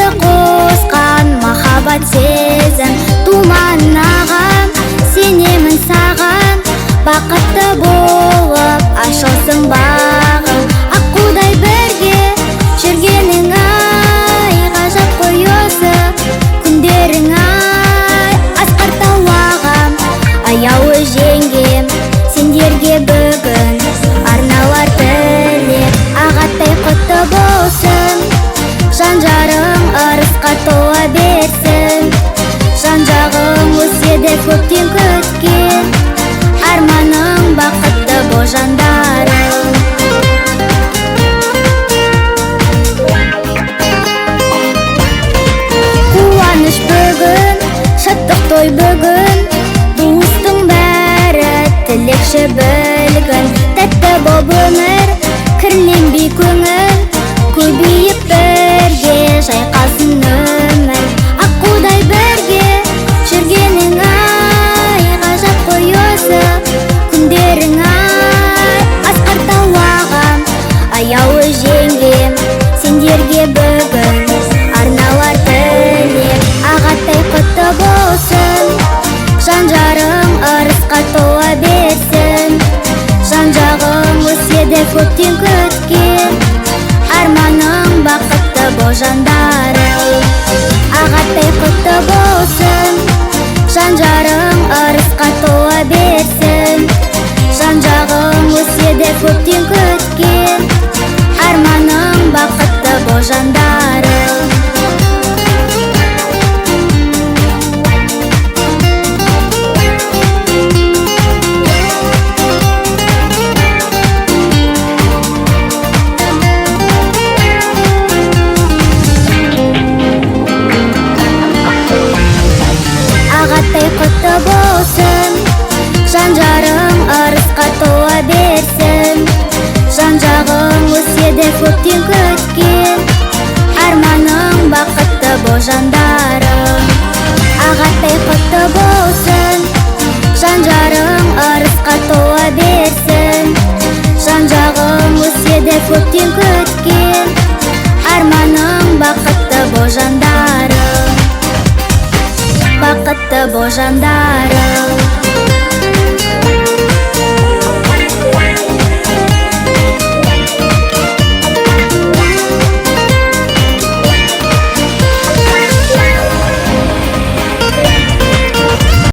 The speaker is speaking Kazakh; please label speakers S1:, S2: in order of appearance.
S1: Өмірді қосқан махаббат сезім туманаған, сенемін саған, бақытты болып ашылсын бағым. Аққудай бірге жүргенің ай, ғажап қой осы күндерің ай. Асқар тау ағам, аяулы жеңгем, сендерге бүгін арналар тілек. Ағатай құтты болсын, жан-жарың ырысқа тола берсін. Жан-жағың өседі көптен күткен, арманың бақытты бол жандарың. Қуаныш бүгін, шаттық той бүгін, туыстың бәрі тілекші білгін. Тәтті боп өмір, кірленбей көңіл, көбейіп бірге жайқалсын өмір. Аққудай бірге жүргенің ай, ғажап қой осы күндерің ай. Асқар тау ағам, аяулы жеңгем, сендерге бүгін арналар тілек. Ағатай құтты болсын, жан-жарың ырысқа тола берсін. Жан-жағың өседі көптен күткен, арманың бақытты бол жандарың. Ағатай құтты болсын, жан-жарың ырысқа тола берсін. Жан-жағың өседі көптен күткен, арманың бақытты бол жандарың. Ағатай құтты болсын, жан-жарың ырысқа тола берсін. Жан-жағың өседі көптен күткен, арманың бақытты бол жандарың. Ағатай құтты болсын, жан-жарың ырысқа тола берсін. Жан-жағың өседі көптен күткен, арманың бақытты бол жандарың. Бақытты бол жандарың.